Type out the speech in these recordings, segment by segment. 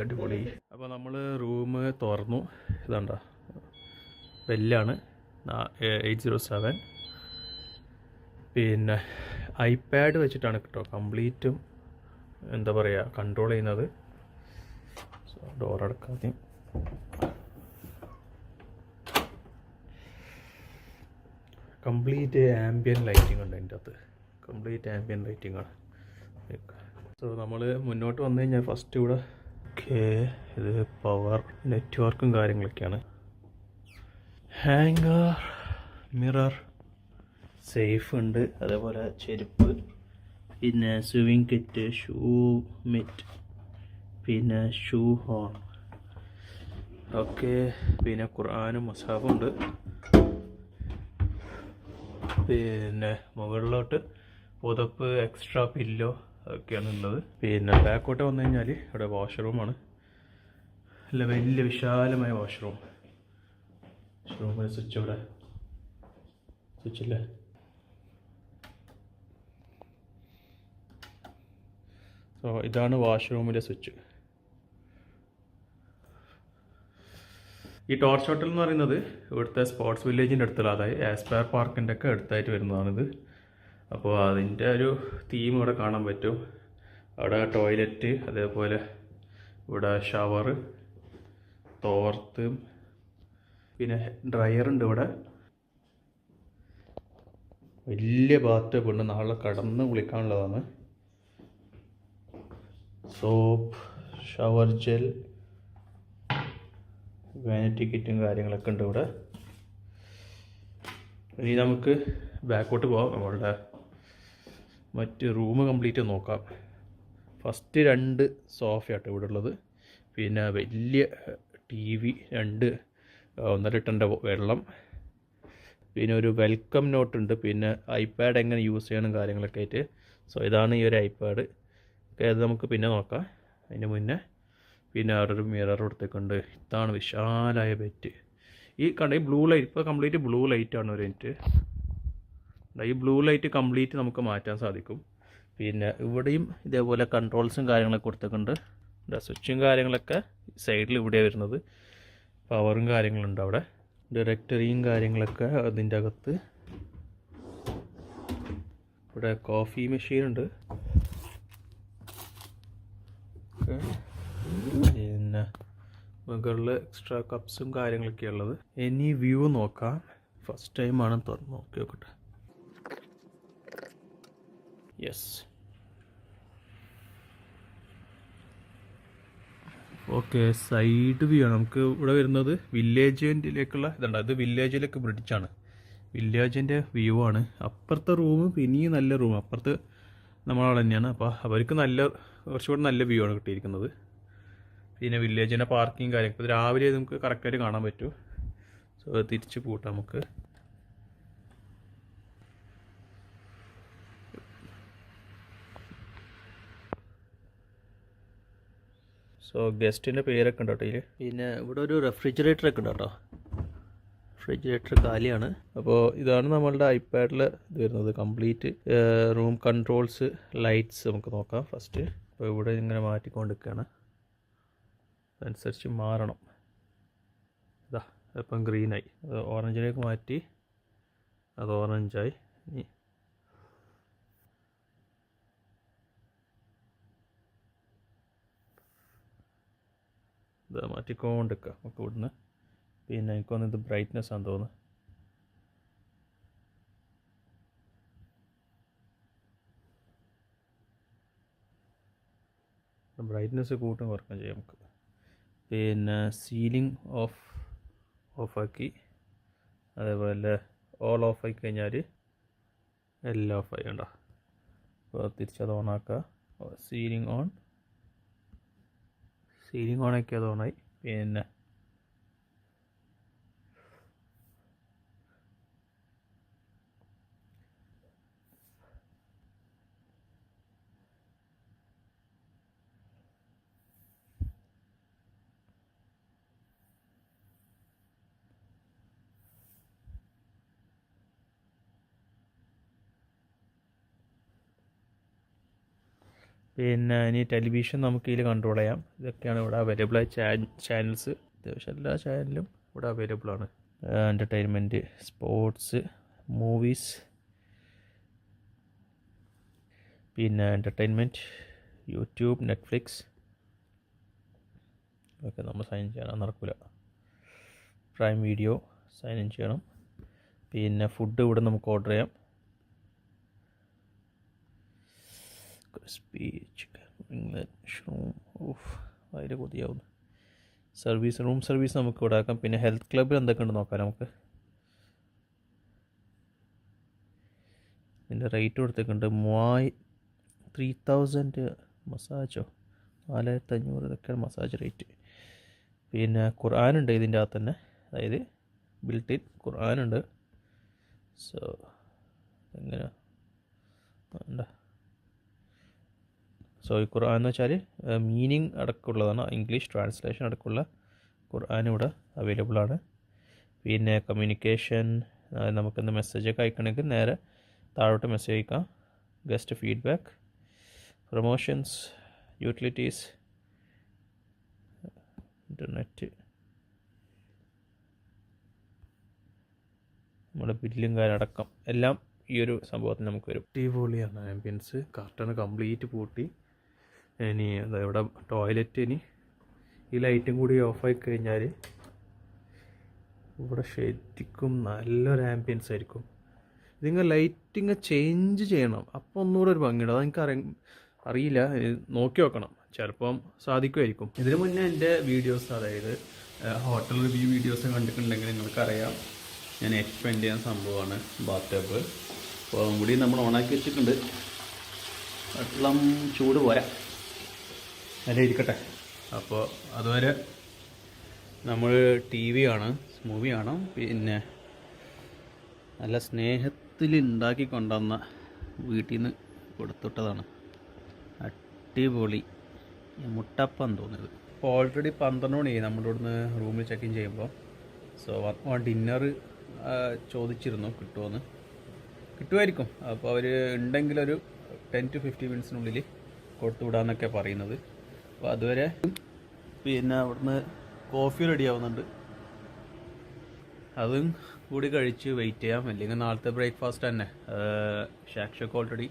അടിപൊളി. അപ്പോൾ നമ്മൾ റൂം തുറന്നു. ഇതാണ്ട ബെല്ലാണ് 807. പിന്നെ ഐപാഡ് വെച്ചിട്ടാണ് കേട്ടോ കംപ്ലീറ്റും എന്താ പറയുക കൺട്രോൾ ചെയ്യുന്നത്. ഡോർ അടക്കാതെ കംപ്ലീറ്റ് ആംബിയൻ ലൈറ്റിംഗ് ഉണ്ട് അതിൻ്റെ അകത്ത്. കംപ്ലീറ്റ് ആംബിയൻ ലൈറ്റിംഗ് ആണ്. സോ നമ്മൾ മുന്നോട്ട് വന്നു കഴിഞ്ഞാൽ ഫസ്റ്റ് ഇവിടെ ഇത് പവർ നെറ്റ്വർക്കും കാര്യങ്ങളൊക്കെയാണ്. ഹാങ്ങർ, മിറർ, സേഫ് ഉണ്ട്, അതേപോലെ ചെരുപ്പ്, പിന്നെ സ്വിമ്മിങ് കിറ്റ്, ഷൂ മിറ്റ്, പിന്നെ ഷൂ ഹോൺ, ഓക്കെ. പിന്നെ ഖുർആനും മസ്ഹഫും ഉണ്ട്. പിന്നെ മുകളിലോട്ട് പുതപ്പ്, എക്സ്ട്രാ പില്ലോ അതൊക്കെയാണ് ഉള്ളത്. പിന്നെ ബാക്കോട്ട് വന്നു കഴിഞ്ഞാൽ ഇവിടെ വാഷ്റൂമാണ്. അല്ല, വലിയ വിശാലമായ വാഷ്റൂം. വാഷ്റൂമിൽ സ്വിച്ച് ഇവിടെ സ്വിച്ചില്ലേ. സോ ഇതാണ് വാഷ്റൂമിൻ്റെ സ്വിച്ച്. ഈ ടോർച്ച് ഹോട്ടൽ എന്ന് പറയുന്നത് ഇവിടുത്തെ സ്പോർട്സ് വില്ലേജിൻ്റെ അടുത്തുള്ള, അതായത് ആസ്പയർ പാർക്കിൻ്റെ ഒക്കെ അടുത്തായിട്ട് വരുന്നതാണിത്. അപ്പോൾ അതിൻ്റെ ഒരു തീം ഇവിടെ കാണാൻ പറ്റും. അവിടെ ടോയ്ലറ്റ്, അതേപോലെ ഇവിടെ ഷവർ, തോർത്ത്, പിന്നെ ഡ്രയറുണ്ട് ഇവിടെ. വലിയ ബാത്ത് ടബ് ഉണ്ട്, നാളെ കടന്ന് കുളിക്കാനുള്ളതാണ്. സോപ്പ്, ഷവർ ജെൽ, വാനിറ്റി കിറ്റും കാര്യങ്ങളൊക്കെ ഉണ്ട് ഇവിടെ. ഇനി നമുക്ക് ബാക്കോട്ട് പോകാം. നമ്മളുടെ മറ്റ് റൂം കംപ്ലീറ്റ് നോക്കാം. ഫസ്റ്റ് 2 സോഫയാട്ടോ ഇവിടെ ഉള്ളത്. പിന്നെ വലിയ TV, 2 1.5 ലിറ്ററിൻ്റെ വെള്ളം, പിന്നെ ഒരു വെൽക്കം നോട്ട് ഉണ്ട്, പിന്നെ ഐപാഡ് എങ്ങനെ യൂസ് ചെയ്യണം കാര്യങ്ങളൊക്കെ ആയിട്ട്. സോ ഇതാണ് ഈ ഒരു ഐപാഡ്. അത് നമുക്ക് പിന്നെ നോക്കാം. അതിന് മുന്നേ പിന്നെ അവിടെ ഒരു മിറർ കൊടുത്തേക്കുണ്ട്. ഇതാണ് വിശാലായ ബെറ്റ്. ഈ കണ്ട ഈ ബ്ലൂ ലൈറ്റ് ഇപ്പോൾ കംപ്ലീറ്റ് ബ്ലൂ ലൈറ്റാണ് ഒരു മിനിറ്റ്. ഈ ബ്ലൂ ലൈറ്റ് കംപ്ലീറ്റ് നമുക്ക് മാറ്റാൻ സാധിക്കും. പിന്നെ ഇവിടെയും ഇതേപോലെ കൺട്രോൾസും കാര്യങ്ങളൊക്കെ കൊടുത്തേക്കുണ്ട്. സ്വിച്ചും കാര്യങ്ങളൊക്കെ സൈഡിൽ ഇവിടെയാണ് വരുന്നത്. പവറും കാര്യങ്ങളുണ്ട് അവിടെ. ഡയറക്ടറിയും കാര്യങ്ങളൊക്കെ അതിൻ്റെ അകത്ത്. ഇവിടെ കോഫി മെഷീനുണ്ട്. പിന്നെ മുകളിൽ എക്സ്ട്രാ കപ്സും കാര്യങ്ങളൊക്കെ ഉള്ളത്. ഇനി വ്യൂ നോക്കാം. ഫസ്റ്റ് ടൈമാണ് തുറന്ന് നോക്കി നോക്കട്ടെ. Yes, okay. സൈഡ് വ്യൂ ആണ് നമുക്ക് ഇവിടെ വരുന്നത്. വില്ലേജിലേക്കുള്ള ഇതുണ്ട്. അത് വില്ലേജിലേക്ക് ബ്രിഡ്ജാണ്. വില്ലേജിൻ്റെ വ്യൂ ആണ്. അപ്പുറത്തെ റൂം പിന്നെയും നല്ല റൂം അപ്പുറത്ത് നമ്മളവിടെ തന്നെയാണ്. അപ്പോൾ അവർക്ക് കുറച്ചുകൂടി നല്ല വ്യൂ ആണ് കിട്ടിയിരിക്കുന്നത്. പിന്നെ വില്ലേജിൻ്റെ പാർക്കിങ് കാര്യം ഇപ്പോൾ രാവിലെ നമുക്ക് കറക്റ്റായിട്ട് കാണാൻ പറ്റും. സോ തിരിച്ച് പൂട്ടാം നമുക്ക്. സോ ഗസ്റ്റിൻ്റെ പേരൊക്കെ ഉണ്ട് കേട്ടോ ഇതിൽ. പിന്നെ ഇവിടെ ഒരു റെഫ്രിജറേറ്റർ ഒക്കെ ഉണ്ട് കേട്ടോ. റെഫ്രിജറേറ്റർ കാലിയാണ്. അപ്പോൾ ഇതാണ് നമ്മളുടെ ഐപാഡിൽ ഇത് വരുന്നത്. കംപ്ലീറ്റ് റൂം കൺട്രോൾസ്, ലൈറ്റ്സ് നമുക്ക് നോക്കാം ഫസ്റ്റ്. അപ്പോൾ ഇവിടെ ഇങ്ങനെ മാറ്റിക്കൊണ്ടിരിക്കുകയാണ്. അതനുസരിച്ച് മാറണം. ഇതാ ഇപ്പം ഗ്രീനായി, അത് ഓറഞ്ചിലേക്ക് മാറ്റി, അത് ഓറഞ്ചായി. ഇനി ഇത് മാറ്റിക്കൊണ്ടിരിക്കുക നമുക്ക് ഇവിടുന്ന്. പിന്നെ എനിക്കൊന്ന് ഇത് ബ്രൈറ്റ്നെസ് ആണെന്ന് തോന്നുന്നു. ബ്രൈറ്റ്നെസ് കൂട്ടും കുറയ്ക്കാൻ ചെയ്യാം നമുക്ക്. പിന്നെ സീലിംഗ് ഓഫാക്കി, അതേപോലെ ഓൾ ഓഫാക്കി കഴിഞ്ഞാൽ എല്ലാം ഓഫായി ഉണ്ടോ. അപ്പോൾ തിരിച്ചത് ഓണാക്കുക. സീലിംഗ് ഓണാക്കി അത് ഓണായി. പിന്നെ പിന്നെ ഇനി ടെലിവിഷൻ നമുക്ക് ഇതിൽ കൺട്രോൾ ചെയ്യാം. ഇതൊക്കെയാണ് ഇവിടെ അവൈലബിൾ ആയ ചാനൽസ്. അത്യാവശ്യം എല്ലാ ചാനലും ഇവിടെ അവൈലബിൾ ആണ്. എൻ്റർടൈൻമെൻറ്റ്, സ്പോർട്സ്, മൂവീസ്, പിന്നെ എൻ്റർടൈൻമെൻറ്റ്, യൂട്യൂബ്, നെറ്റ്ഫ്ലിക്സ്. ഓക്കെ, നമ്മൾ സൈൻ ചെയ്യണം, നടക്കില്ല. പ്രൈം വീഡിയോ സൈൻ ഇൻ ചെയ്യണം. പിന്നെ ഫുഡ് ഇവിടെ നമുക്ക് ഓർഡർ ചെയ്യാം. Crispy chicken English room, of അതിൽ കൊതിയാവുന്നു. സർവീസ്, റൂം സർവീസ് നമുക്ക് ഇവിടെ ആക്കാം. പിന്നെ ഹെൽത്ത് ക്ലബ്ബിൽ എന്തൊക്കെ ഉണ്ട് നോക്കാം നമുക്ക്. ഇതിൻ്റെ റേറ്റ് കൊടുത്തേക്കുണ്ട് 3000 മസാജോ 4500, ഇതൊക്കെയാണ് മസാജ് റേറ്റ്. പിന്നെ ഖുർആനുണ്ട് ഇതിൻ്റെ അകത്ത് തന്നെ, അതായത് ബിൽറ്റ് ഇൻ ഖുർആനുണ്ട്. സോ എങ്ങനെ വേണ്ട. സോ ഈ ഖുർആൻ എന്ന് വെച്ചാൽ മീനിങ് അടക്കമുള്ളതാണ്, ഇംഗ്ലീഷ് ട്രാൻസ്ലേഷൻ അടക്കമുള്ള ഖുർആൻ ഇവിടെ അവൈലബിൾ ആണ്. പിന്നെ കമ്മ്യൂണിക്കേഷൻ, നമുക്കെന്ത് മെസ്സേജൊക്കെ അയക്കണമെങ്കിൽ നേരെ താഴോട്ട് മെസ്സേജ് അയക്കാം. Guest feedback, promotions, utilities, internet, നമ്മുടെ ബില്ലും കാര്യം അടക്കം എല്ലാം ഈ ഒരു സംഭവത്തിന് നമുക്ക് വരും. അടിപൊളിയാണ് ആംബിയൻസ്. കർട്ടൺ കംപ്ലീറ്റ് പൂട്ടി. ഇനി ഇവിടെ ടോയ്ലറ്റ്, ഇനി ഈ ലൈറ്റും കൂടി ഓഫായി കഴിഞ്ഞാൽ ഇവിടെ ശരിക്കും നല്ലൊരു ആംബിയൻസ് ആയിരിക്കും. ഇതിങ്ങനെ ലൈറ്റിങ് ചേഞ്ച് ചെയ്യണം, അപ്പോൾ ഒന്നുകൂടെ ഒരു ഭംഗിയുണ്ട്. അതെനിക്ക് അറിയില്ല, നോക്കി നോക്കണം, ചിലപ്പം സാധിക്കുമായിരിക്കും. ഇതിന് മുന്നേ എൻ്റെ വീഡിയോസ്, അതായത് ഹോട്ടൽ റിവ്യൂ വീഡിയോസ് കണ്ടിട്ടുണ്ടെങ്കിൽ നിങ്ങൾക്കറിയാം ഞാൻ എക്സ്പെൻഡ് ചെയ്യുന്ന സംഭവമാണ് ബാത്ത് ടബ്. അപ്പോൾ അതും കൂടി നമ്മൾ ഓണാക്കി വെച്ചിട്ടുണ്ട്. വെള്ളം ചൂട് പോരാ, നല്ല ഇരിക്കട്ടെ. അപ്പോൾ അതുവരെ നമ്മൾ TV കാണാം, മൂവി കാണാം. പിന്നെ നല്ല സ്നേഹത്തിൽ ഉണ്ടാക്കി കൊണ്ടുവന്ന വീട്ടിൽ നിന്ന് കൊടുത്തിട്ടതാണ്. അടിപൊളി മുട്ടപ്പം തോന്നിയത്. ഇപ്പോൾ ഓൾറെഡി 12 മണിയായി നമ്മളിവിടെ നിന്ന് റൂമിൽ ചെക്ക് ഇൻ ചെയ്യുമ്പോൾ. സോ ഡിന്നർ ചോദിച്ചിരുന്നു കിട്ടുമോയെന്ന്. കിട്ടുമായിരിക്കും. അപ്പോൾ അവർ ഉണ്ടെങ്കിലൊരു 10 to 15 മിനിറ്റ്സിനുള്ളിൽ കൊടുത്തു വിടാമെന്നൊക്കെ പറയുന്നത്. അപ്പോൾ അതുവരെ പിന്നെ അവിടുന്ന് കോഫി റെഡി ആവുന്നുണ്ട്, അതും കൂടി കഴിച്ച് വെയിറ്റ് ചെയ്യാം. അല്ലെങ്കിൽ നാളത്തെ ബ്രേക്ക്ഫാസ്റ്റ് തന്നെ ഷാക്ഷൊക്കെ ഓൾറെഡി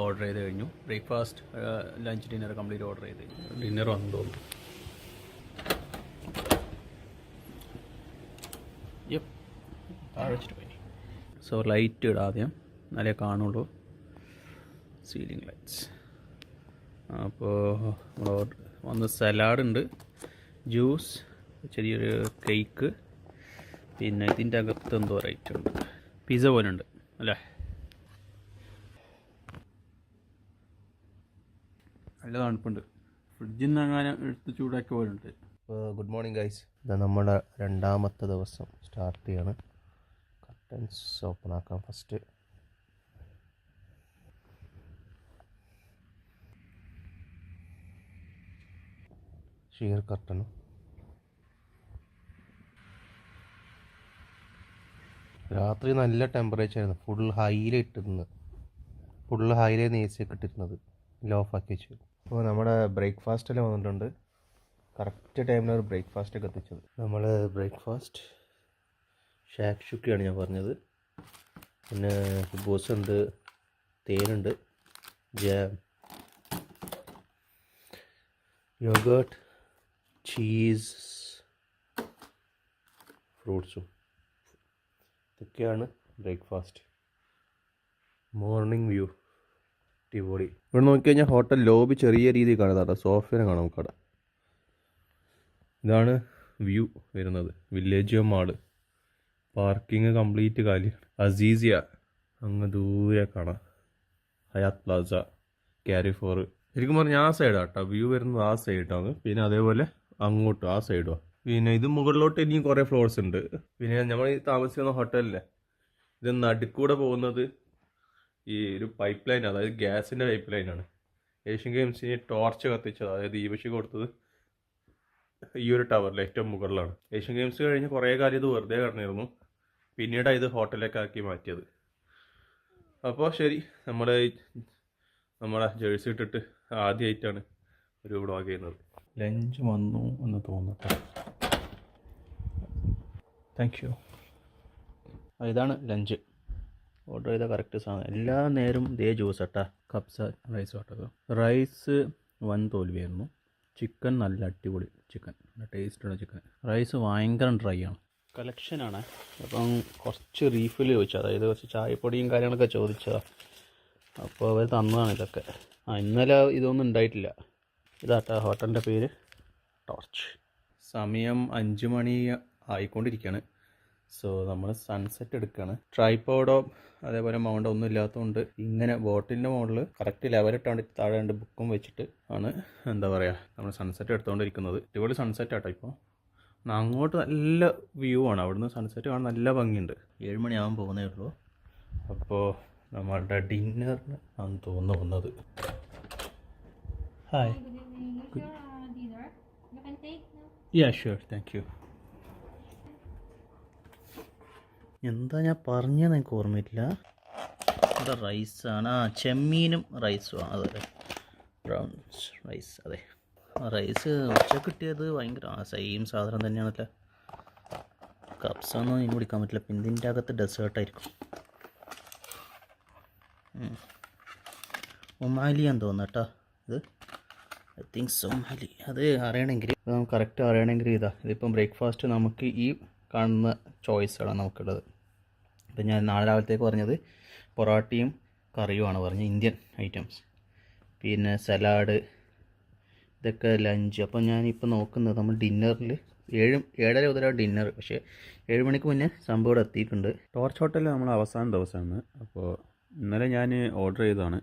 ഓർഡർ ചെയ്ത് കഴിഞ്ഞു. Breakfast, lunch, dinner complete order ചെയ്ത് കഴിഞ്ഞു. ഡിന്നർ വന്നു തോന്നുന്നു. വെച്ചിട്ട് പോയി. സോ ലൈറ്റ് ഇടാം ആദ്യം, എന്നാലേ കാണുള്ളൂ. Ceiling lights. അപ്പോൾ നമ്മൾ വന്ന് സലാഡുണ്ട്, ജ്യൂസ്, ചെറിയൊരു കേക്ക്, പിന്നെ ഇതിൻ്റെ അകത്ത് എന്തോ റൈറ്റ് ഉണ്ട്, പിസ്സ പോലെ ഉണ്ട് അല്ലേ. നല്ല തണുപ്പുണ്ട്, ഫ്രിഡ്ജിൽ നിന്ന് അങ്ങനെ എടുത്ത് ചൂടാക്കി പോലെ ഉണ്ട്. ഇപ്പോൾ ഗുഡ് മോർണിംഗ് ഗൈസ്. ഇത് നമ്മുടെ 2ാമത്തെ ദിവസം സ്റ്റാർട്ട് ചെയ്യാണ്. കർട്ടൻസ് ഓപ്പൺ ആക്കാം ഫസ്റ്റ്. ഷിയർ കർട്ടനും രാത്രി നല്ല ടെമ്പറേച്ചർ ആയിരുന്നു. ഫുൾ ഹൈയിലിട്ടിരുന്നത്, ഫുൾ ഹൈയിലായിരുന്നു AC ഒക്കെ ഇട്ടിരുന്നത്, ലോ ഓഫാക്കി വെച്ചു. അപ്പോൾ നമ്മുടെ ബ്രേക്ക്ഫാസ്റ്റെല്ലാം വന്നിട്ടുണ്ട്. കറക്റ്റ് ടൈമിൽ ഒരു ബ്രേക്ക്ഫാസ്റ്റ് ഒക്കെ എത്തിച്ചത്. നമ്മൾ ബ്രേക്ക്ഫാസ്റ്റ് ഷാക്ഷുക്കയാണ് ഞാൻ പറഞ്ഞത്. പിന്നെ ബോസ് ഉണ്ട്, തേനുണ്ട്, ജാം, യോഗേർട്ട്, ചീസ്, ഫ്രൂട്ട്സും. ഇതൊക്കെയാണ് ബ്രേക്ക്ഫാസ്റ്റ്. മോർണിംഗ് വ്യൂ അടിപൊളി. ഇവിടെ നോക്കിക്കഴിഞ്ഞാൽ ഹോട്ടൽ ലോബി ചെറിയ രീതിയിൽ കാണുന്നതാണ്, സോഫേനെ കാണാം നമുക്കവിടെ. ഇതാണ് വ്യൂ വരുന്നത്. വില്ലേജ് മാള്, പാർക്കിംഗ് കംപ്ലീറ്റ് കാലിയാണ്. അസീസിയ അങ്ങ് ദൂരെ കാണാം, ഹയാത്ത് പ്ലാസ, കാരിഫോർ. ശരിക്കും പറഞ്ഞാൽ ആ സൈഡാണ് കേട്ടോ വ്യൂ വരുന്നത്, ആ സൈഡാണ്. പിന്നെ അതേപോലെ അങ്ങോട്ടും ആ സൈഡുമാണ്. പിന്നെ ഇത് മുകളിലോട്ട് ഇനിയും കുറേ ഫ്ലോർസ് ഉണ്ട്. പിന്നെ നമ്മൾ ഈ താമസിക്കുന്ന ഹോട്ടലിലെ ഇത് നടുക്കൂടെ പോകുന്നത് ഈ ഒരു പൈപ്പ് ലൈൻ, അതായത് ഗ്യാസിൻ്റെ പൈപ്പ് ലൈനാണ്. ഏഷ്യൻ ഗെയിംസിന് ടോർച്ച് കത്തിച്ചത്, അതായത് ദീപശി കൊടുത്തത് ഈ ഒരു ടവറിൽ ഏറ്റവും മുകളിലാണ്. ഏഷ്യൻ ഗെയിംസ് കഴിഞ്ഞ് കുറേ കാലം ഇത് വെറുതെ കിടന്നിരുന്നു, പിന്നീടാണ് ഇത് ഹോട്ടലിലേക്ക് ആക്കി മാറ്റിയത്. അപ്പോൾ ശരി, നമ്മുടെ ജേഴ്സി ഇട്ടിട്ട് ആദ്യമായിട്ടാണ് ഒരു വ്ളോഗ് ചെയ്യുന്നത്. ലഞ്ച് വന്നു എന്ന് തോന്നട്ടെ. Thank you. ഇതാണ് ലഞ്ച്. ഓർഡർ ചെയ്ത കറക്റ്റ് സാധനം. എല്ലാ നേരം ഇതേ ജ്യൂസ് കേട്ടാ. കപ്സ റൈസ് കേട്ടത്. റൈസ് വൻ തോൽവിയായിരുന്നു. ചിക്കൻ നല്ല അടിപൊളി ചിക്കൻ, നല്ല ടേസ്റ്റുള്ള ചിക്കൻ. റൈസ് ഭയങ്കര ഡ്രൈ ആണ്. കളക്ഷനാണ്. അപ്പം കുറച്ച് റീഫിൽ ചോദിച്ചു, അതായത് കുറച്ച് ചായപ്പൊടിയും കാര്യങ്ങളൊക്കെ ചോദിച്ചതാണ്. അപ്പോൾ അവർ തന്നതാണ് ഇതൊക്കെ. ഇന്നലെ ഇതൊന്നും ഉണ്ടായിട്ടില്ല. ഇതാട്ടാ ഹോട്ടലിൻ്റെ പേര്, ടോർച്ച്. സമയം 5 മണി ആയിക്കൊണ്ടിരിക്കുകയാണ്. സോ നമ്മൾ സൺസെറ്റ് എടുക്കുകയാണ്. ട്രൈപോഡോ അതേപോലെ മൗണ്ടോ ഒന്നും ഇല്ലാത്തതുകൊണ്ട് ഇങ്ങനെ ബോട്ടിലിൻ്റെ മുകളിൽ കറക്റ്റ് ലെവലിട്ടാണ്ട് താഴെ രണ്ട് ബുക്കും വെച്ചിട്ട് ആണ് എന്താ പറയുക നമ്മൾ സൺസെറ്റ് എടുത്തുകൊണ്ടിരിക്കുന്നത്. അടിപൊളി സൺസെറ്റ് ആട്ടോ. ഇപ്പോൾ അങ്ങോട്ട് നല്ല വ്യൂ ആണ്, അവിടുന്ന് സൺസെറ്റ് കാണാൻ നല്ല ഭംഗിയുണ്ട്. 7 മണിയാവാൻ പോകുന്നേ ഉള്ളൂ. അപ്പോൾ നമ്മളുടെ ഡിന്നറിന് ആണ് തോന്നുന്നത്. Hi. Yeah sure, thank you. എന്താ ഞാൻ പറഞ്ഞതെന്ന് എനിക്ക് ഓർമ്മയില്ല. ഇവിടെ റൈസാണ്. ചെമ്മീനും റൈസും ആണ്. അതെ, ബ്രൗൺ റൈസ്. അതെ, റൈസ് ഉച്ച കിട്ടിയത് ഭയങ്കര സെയിം സാധനം തന്നെയാണല്ലോ. കപ്സൊന്നും ഇനി കുടിക്കാൻ പറ്റില്ല. പിന്നെ ഇതിൻ്റെ അകത്ത് ഡെസേർട്ടായിരിക്കും. ഒമാലിയാന്ന് തോന്നുന്നു കേട്ടോ ഇത്. I think Somali. അത് അറിയണമെങ്കിൽ നമുക്ക് കറക്റ്റ് അറിയണമെങ്കിൽ ഇതിപ്പം ബ്രേക്ക്ഫാസ്റ്റ് നമുക്ക് ഈ കാണുന്ന ചോയ്സുകളാണ് നമുക്കുള്ളത്. ഇപ്പം ഞാൻ നാളെ രാവിലത്തേക്ക് പറഞ്ഞത് പൊറോട്ടയും കറിയുമാണ് പറഞ്ഞത്, ഇന്ത്യൻ ഐറ്റംസ്. പിന്നെ സലാഡ്, ഇതൊക്കെ ലഞ്ച്. അപ്പോൾ ഞാനിപ്പോൾ നോക്കുന്നത് നമ്മൾ ഡിന്നറിൽ 7:30 മുതലാണ് ഡിന്നർ. പക്ഷേ 7 മണിക്ക് മുന്നേ സംഭവം ഇവിടെ എത്തിയിട്ടുണ്ട്. ടോർച്ച് ഹോട്ടലിൽ നമ്മൾ അവസാന ദിവസമാണ്. അപ്പോൾ ഇന്നലെ ഞാൻ ഓർഡർ ചെയ്തതാണ്.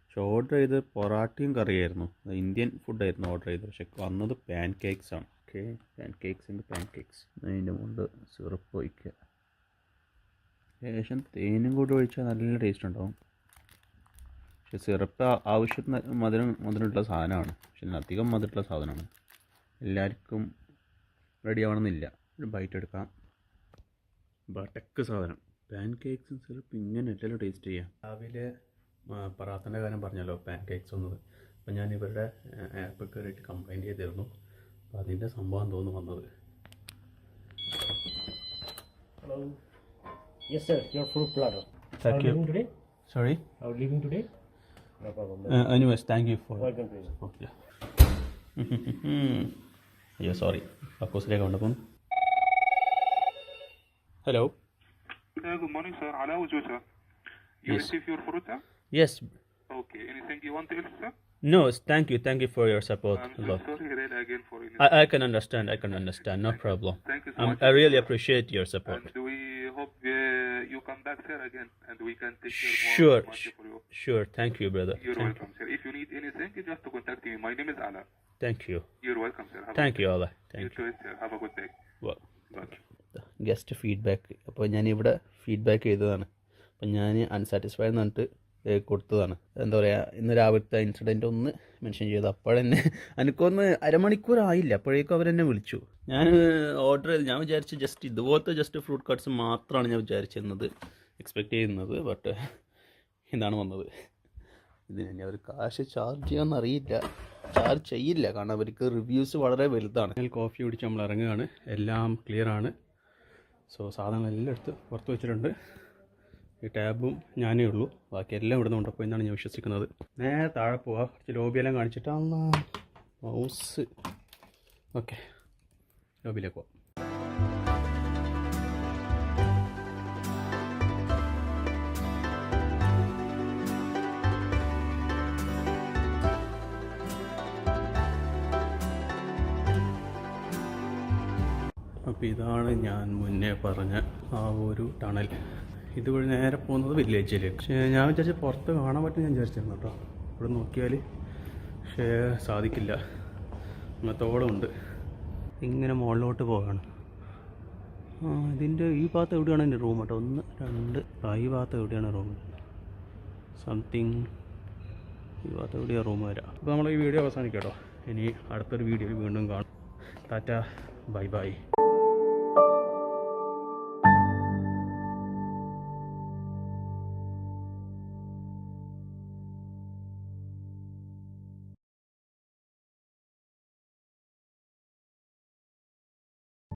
പക്ഷെ ഓർഡർ ചെയ്ത് പൊറാട്ടയും കറിയായിരുന്നു. ഇന്ത്യൻ ഫുഡായിരുന്നു ഓർഡർ ചെയ്തത്. പക്ഷെ വന്നത് പാൻ കേക്ക്സ് ആണ്. Okay, pan cakes. അതിൻ്റെ മുണ്ട് സിറപ്പ് ഒഴിക്കുക. ശേഷം തേനും കൂടി ഒഴിച്ചാൽ നല്ല ടേസ്റ്റ് ഉണ്ടാവും. പക്ഷെ സിറപ്പ് ആവശ്യത്തിന് മധുരമുള്ള സാധനമാണ്. പക്ഷെ അധികം മധുരമുള്ള സാധനമാണ്. എല്ലാവർക്കും റെഡി ആവണമെന്നില്ല. ഒരു ബൈറ്റ് എടുക്കാം. ബട്ടക്ക് സാധനം. പാൻ കേക്ക്സും സിറപ്പ് ഇങ്ങനെ എല്ലാം ടേസ്റ്റ് ചെയ്യാം. രാവിലെ പറാത്തൻ്റെ കാര്യം പറഞ്ഞല്ലോ, പാൻ കേക്ക്സ് വന്നത്. അപ്പോൾ ഞാൻ ഇവരുടെ ആപ്പ് കയറിയിട്ട് കംപ്ലയിൻറ്റ് ചെയ്തിരുന്നു. അപ്പോൾ അതിൻ്റെ സംഭവം തോന്നുന്നു വന്നത്. Hello. Yes, sir. Your fruit platter. Thank you. Leaving today? Sorry? Are you leaving today? No problem. Anyways, thank you for... Welcome to you. Oh, yeah. Yeah, sorry. Pakkusലേക്ക് കൊണ്ടുപോകും. Hello. Good morning, sir. Ala Ujwa, sir. You Yes. receive your fruit, sir? Yes. Okay. Anything you want else, sir? No, thank you for your support. I'm so Hello. sorry really again for anything. I can understand. No problem. Thank you so much. I really appreciate your support. And we hope you come back, sir, again, and we can take care Sure. more for you. Sure. Thank you, brother. You're Thank welcome, sir. If you need anything, just to contact me. My name is Ala. Thank you. You're welcome, sir. Thank you, Allah. You Thank you. too, sir. Have a good day. Well, Bye. Guest feedback. അപ്പോൾ ഞാനിവിടെ feedback ചെയ്തതാണ്. അപ്പം ഞാൻ unsatisfied എന്ന് പറഞ്ഞിട്ട് കൊടുത്തതാണ്. എന്താ പറയുക, ഇന്ന് രാവിലത്തെ ഇൻസിഡൻറ്റ് ഒന്ന് മെൻഷൻ ചെയ്തു. അപ്പോഴെന്നെ എനിക്കൊന്ന് അരമണിക്കൂറായില്ല, അപ്പോഴേക്കും അവരെന്നെ വിളിച്ചു. ഞാൻ ഓർഡർ ചെയ്ത് ഞാൻ വിചാരിച്ചു ഇതുപോലത്തെ ഫ്രൂട്ട് കട്ട്സ് മാത്രമാണ് ഞാൻ വിചാരിച്ചിരുന്നത്, എക്സ്പെക്റ്റ് ചെയ്യുന്നത്. ബട്ട് ഇതാണ് വന്നത്. ഇതിന് ഇനി അവർ കാശ് ചാർജ് ചെയ്യുമെന്ന് അറിയില്ല. ചാർജ് ചെയ്യില്ല, കാരണം അവർക്ക് റിവ്യൂസ് വളരെ വലുതാണ്. കോഫി കുടിച്ച് നമ്മൾ ഇറങ്ങുകയാണ്. എല്ലാം ക്ലിയറാണ്. സോ സാധനങ്ങളെല്ലാം എടുത്ത് പുറത്ത് വെച്ചിട്ടുണ്ട്. ഈ ടാബും ഞാനേ ഉള്ളൂ, ബാക്കി എല്ലാം ഇവിടെ നിന്ന് കൊണ്ടുപോയി എന്നാണ് ഞാൻ വിശ്വസിക്കുന്നത്. നേരെ താഴെ പോവാം. കുറച്ച് ലോബിയെല്ലാം കാണിച്ചിട്ട് മൗസ്. ഓക്കെ, ലോബിയിലേക്ക് പോവാം. അപ്പോൾ ഇതാണ് ഞാൻ മുന്നേ പറഞ്ഞ ആ ഒരു ടണൽ. ഇതുവഴി നേരെ പോകുന്നത് വില്ലേജിലേക്ക്. പക്ഷേ ഞാൻ വിചാരിച്ച പുറത്ത് കാണാൻ പറ്റും ഞാൻ വിചാരിച്ചിരുന്നു കേട്ടോ. ഇവിടെ നോക്കിയാൽ പക്ഷേ സാധിക്കില്ല, അങ്ങനത്തോളമുണ്ട്. ഇങ്ങനെ മുകളിലോട്ട് പോകാണ്. ഇതിൻ്റെ ഈ ഭാഗത്ത് എവിടെയാണ് എൻ്റെ റൂം കേട്ടോ. 1, 2 ഈ ഭാഗത്ത് എവിടെയാണ് റൂം? സംതിങ് ഈ ഭാഗത്ത് എവിടെയാണ് റൂം വരാം. അപ്പോൾ നമ്മൾ ഈ വീഡിയോ അവസാനിക്കാം കേട്ടോ. ഇനി അടുത്തൊരു വീഡിയോയിൽ വീണ്ടും കാണും. Tata, bye bye.